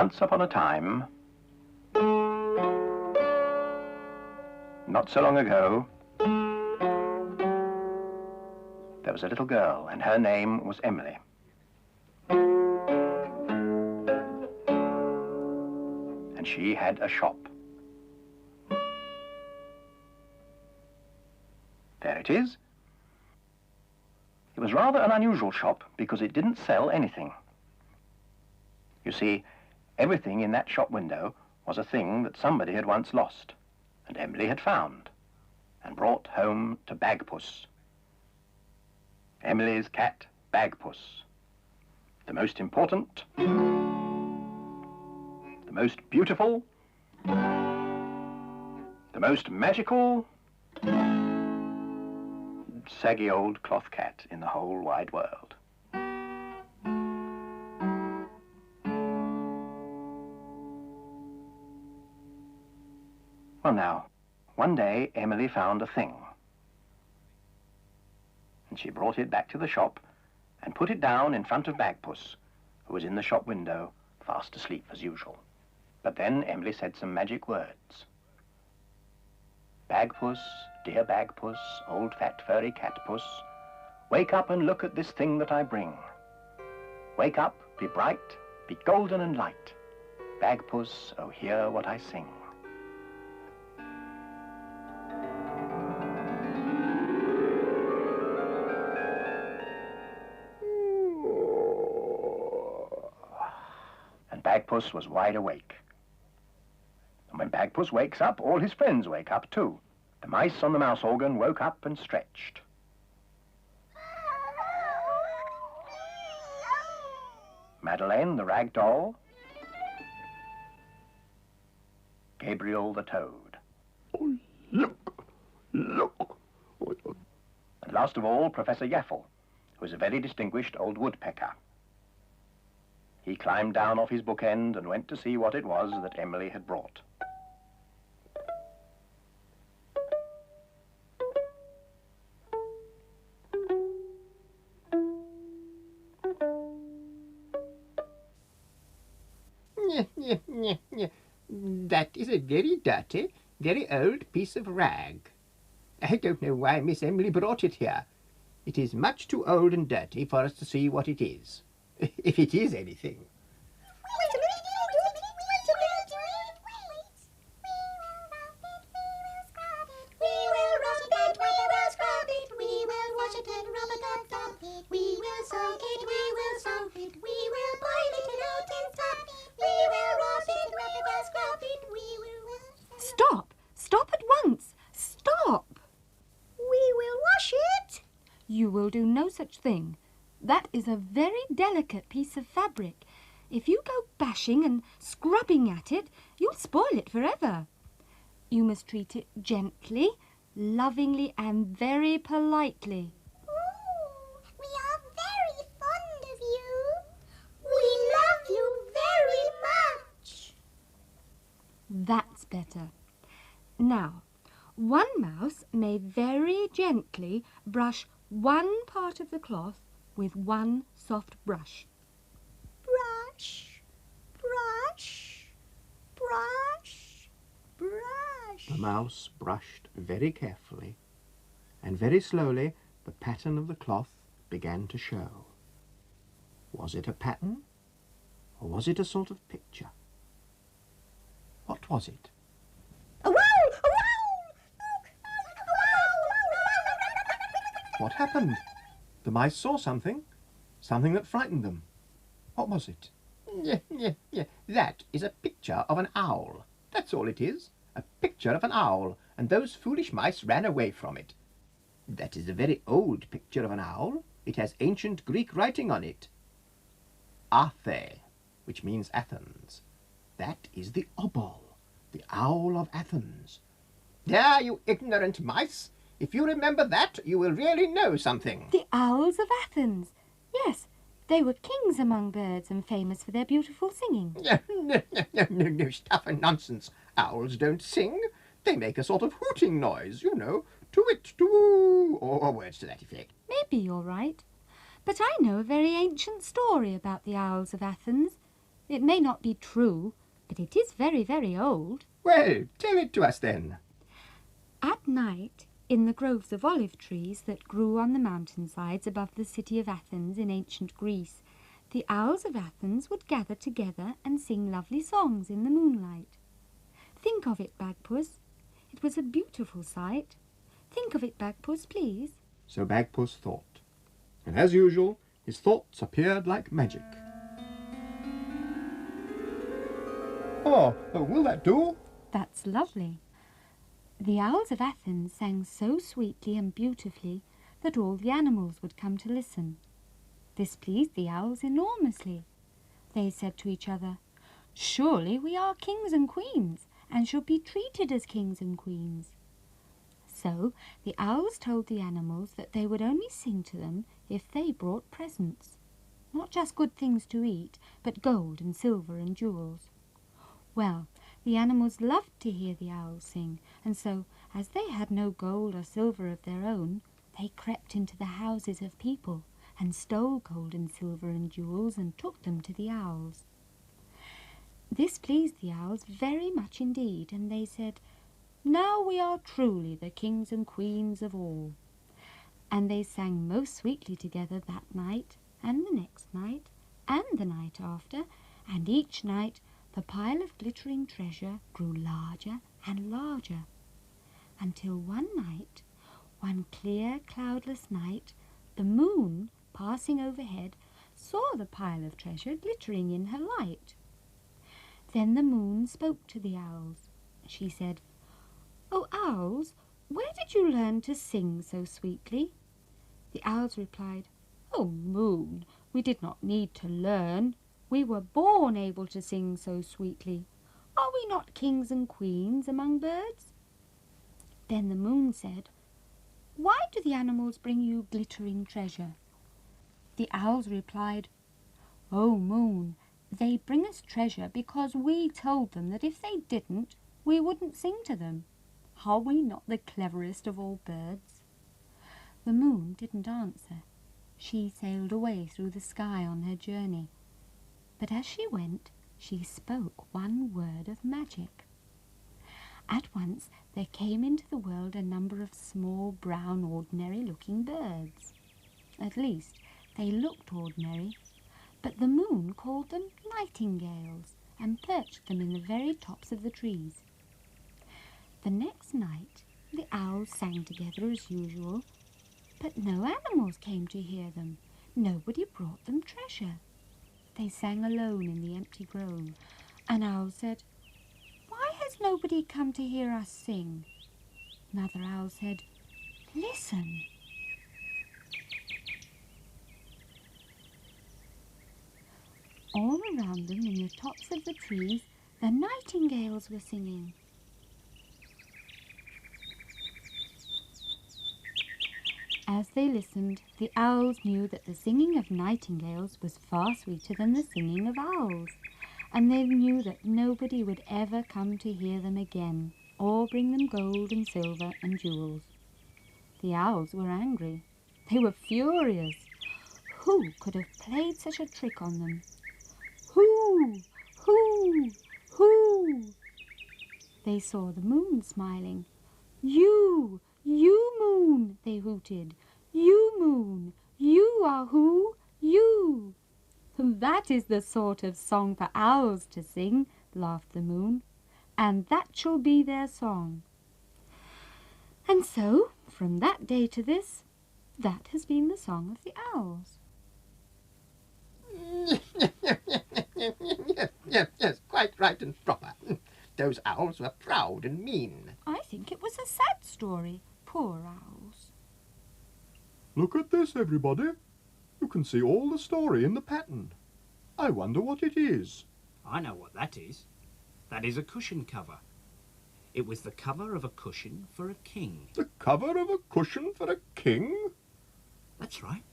Once upon a time, not so long ago, there was a little girl, and her name was Emily. And she had a shop. There it is. It was rather an unusual shop because it didn't sell anything. You see, everything in that shop window was a thing that somebody had once lost, and Emily had found and brought home to Bagpuss. Emily's cat, Bagpuss. The most important, the most beautiful, the most magical, saggy old cloth cat in the whole wide world. Well now, one day Emily found a thing. And she brought it back to the shop and put it down in front of Bagpuss, who was in the shop window, fast asleep as usual. But then Emily said some magic words. Bagpuss, dear Bagpuss, old fat furry cat puss, wake up and look at this thing that I bring. Wake up, be bright, be golden and light. Bagpuss, oh hear what I sing. And Bagpuss was wide awake. And when Bagpuss wakes up, all his friends wake up too. The mice on the mouse organ woke up and stretched. Madeleine, the ragdoll. Gabriel, the toad. Oh, look, look. And last of all, Professor Yaffle, who was a very distinguished old woodpecker. He climbed down off his bookend and went to see what it was that Emily had brought. That is a very dirty, very old piece of rag. I don't know why Miss Emily brought it here. It is much too old and dirty for us to see what it is. If it is anything. Stop! Stop at once! Stop! We will wash it. You will do no such thing. That is a very delicate piece of fabric. If you go bashing and scrubbing at it, you'll spoil it forever. You must treat it gently, lovingly and very politely. Oh, we are very fond of you. We love you very much. That's better. Now, one mouse may very gently brush one part of the cloth with one soft brush. Brush, brush, brush, brush. The mouse brushed very carefully, and very slowly the pattern of the cloth began to show. Was it a pattern, or was it a sort of picture? What was it? A wow! A wow! What happened? The mice saw something that frightened them. What was it? That is a picture of an owl. That's all it is. A picture of an owl, and those foolish mice ran away from it. That is a very old picture of an owl. It has ancient Greek writing on it. Athe, which means Athens. That is the obol, the owl of Athens. There, you ignorant mice! If you remember that, you will really know something. The owls of Athens. Yes, they were kings among birds and famous for their beautiful singing. No, stuff and nonsense. Owls don't sing. They make a sort of hooting noise, you know, to-it, to-oo, or words to that effect. Maybe you're right. But I know a very ancient story about the owls of Athens. It may not be true, but it is very, very old. Well, tell it to us then. At night, in the groves of olive trees that grew on the mountainsides above the city of Athens in ancient Greece, the owls of Athens would gather together and sing lovely songs in the moonlight. Think of it, Bagpuss. It was a beautiful sight. Think of it, Bagpuss, please. So Bagpuss thought. And as usual, his thoughts appeared like magic. Oh, will that do? That's lovely. The owls of Athens sang so sweetly and beautifully that all the animals would come to listen. This pleased the owls enormously. They said to each other, "Surely we are kings and queens, and should be treated as kings and queens." So the owls told the animals that they would only sing to them if they brought presents. Not just good things to eat, but gold and silver and jewels. Well, the animals loved to hear the owls sing, and so, as they had no gold or silver of their own, they crept into the houses of people and stole gold and silver and jewels and took them to the owls. This pleased the owls very much indeed, and they said, "Now we are truly the kings and queens of all." And they sang most sweetly together that night, and the next night, and the night after, and each night the pile of glittering treasure grew larger and larger, until one night, one clear, cloudless night, the moon, passing overhead, saw the pile of treasure glittering in her light. Then the moon spoke to the owls. She said, "Oh, owls, where did you learn to sing so sweetly?" The owls replied, "Oh, moon, we did not need to learn. We were born able to sing so sweetly. Are we not kings and queens among birds?" Then the moon said, "Why do the animals bring you glittering treasure?" The owls replied, "Oh, moon, they bring us treasure because we told them that if they didn't, we wouldn't sing to them. Are we not the cleverest of all birds?" The moon didn't answer. She sailed away through the sky on her journey. But as she went, she spoke one word of magic. At once there came into the world a number of small, brown, ordinary-looking birds. At least, they looked ordinary, but the moon called them nightingales and perched them in the very tops of the trees. The next night, the owls sang together as usual, but no animals came to hear them. Nobody brought them treasure. They sang alone in the empty grove. An owl said, "Why has nobody come to hear us sing?" Another owl said, "Listen." All around them, in the tops of the trees, the nightingales were singing. As they listened, the owls knew that the singing of nightingales was far sweeter than the singing of owls, and they knew that nobody would ever come to hear them again, or bring them gold and silver and jewels. The owls were angry. They were furious. Who could have played such a trick on them? Who? Who? Who? They saw the moon smiling. "You! You, moon!" they hooted. "You, moon! You are who? You!" "That is the sort of song for owls to sing," laughed the moon, "and that shall be their song." And so, from that day to this, that has been the song of the owls. Yes, quite right and proper. Those owls were proud and mean. I think it was a sad story. Poor owls. Look at this, everybody. You can see all the story in the pattern. I wonder what it is. I know what that is. That is a cushion cover. It was the cover of a cushion for a king. The cover of a cushion for a king? That's right.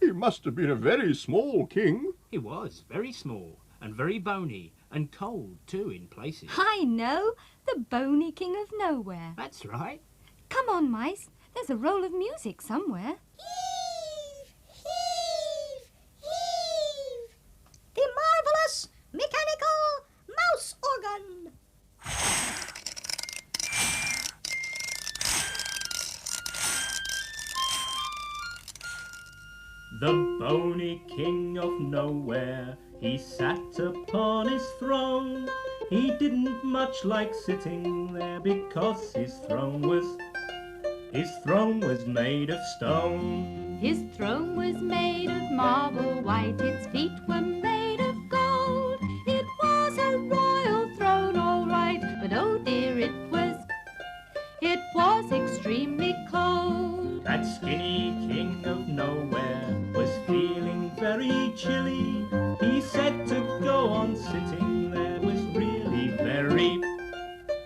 He must have been a very small king. He was very small and very bony and cold too in places. I know, the bony king of nowhere. That's right. Come on, mice. There's a roll of music somewhere. Heave! Heave! Heave! The marvellous, mechanical The bony king of nowhere, he sat upon his throne. He didn't much like sitting there because his throne was made of stone. His throne was made of marble white, its feet were made of gold. It was a royal throne, all right, but oh dear, it was extremely cold. That skinny king of nowhere was feeling very chilly. He said to go on sitting there was really very,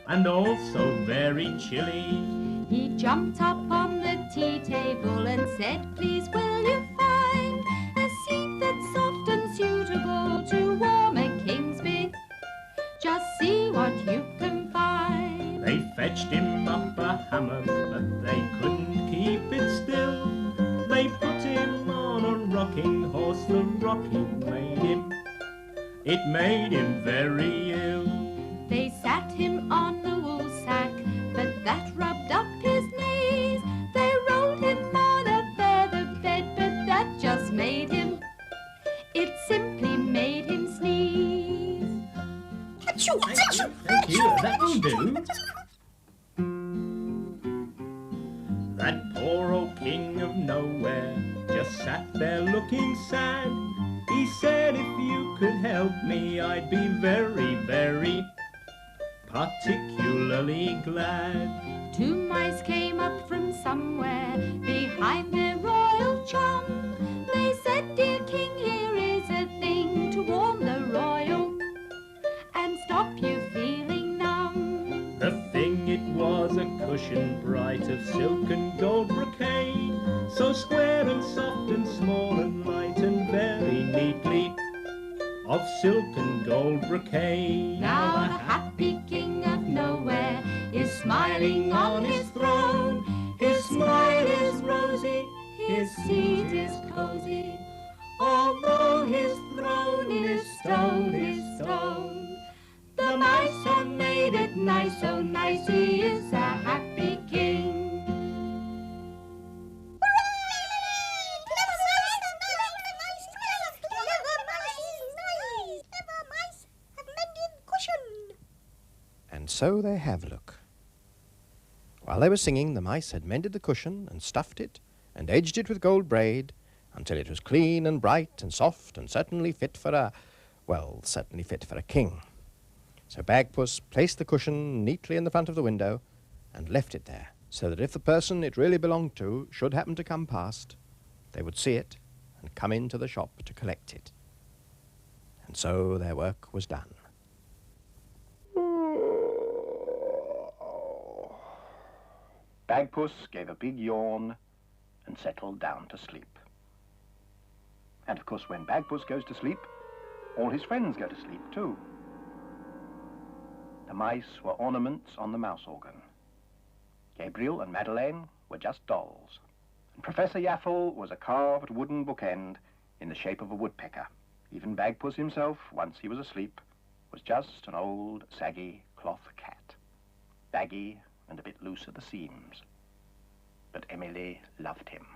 and also very chilly. He jumped up on the tea table and said, please will you find a seat that's soft and suitable to warm a king's bed? Just see what you can find. They fetched him up a hammock, but they couldn't keep it still. They put him on a rocking horse, the rocking made him very ill. They sat him on the wool sack, but that rubbed up his knees. They rolled him on a feather bed, but that just it simply made him sneeze. Thank you, that'll do. That poor old king of nowhere just sat there looking sad. He said, if you could help me, I'd be very, very particularly glad. Two mice came up from somewhere behind their royal chum. They said, dear king, here is a thing to warm the royal and stop you feeling numb. The thing, it was a cushion bright of silk and gold brocade, so square and soft and small and light and very neatly of silk and gold brocade. Now the happy king of nowhere is smiling on his throne. His smile is rosy, his seat is cozy, although his throne is stone, The mice have made it nice, so nice, he is a happy king. And so they have, look. While they were singing, the mice had mended the cushion and stuffed it and edged it with gold braid until it was clean and bright and soft and certainly fit for a king. So Bagpuss placed the cushion neatly in the front of the window and left it there, so that if the person it really belonged to should happen to come past, they would see it and come into the shop to collect it. And so their work was done. Bagpuss gave a big yawn and settled down to sleep. And of course, when Bagpuss goes to sleep, all his friends go to sleep too. The mice were ornaments on the mouse organ. Gabriel and Madeleine were just dolls. And Professor Yaffle was a carved wooden bookend in the shape of a woodpecker. Even Bagpuss himself, once he was asleep, was just an old, saggy cloth cat. Baggy and a bit loose at the seams. But Emily loved him.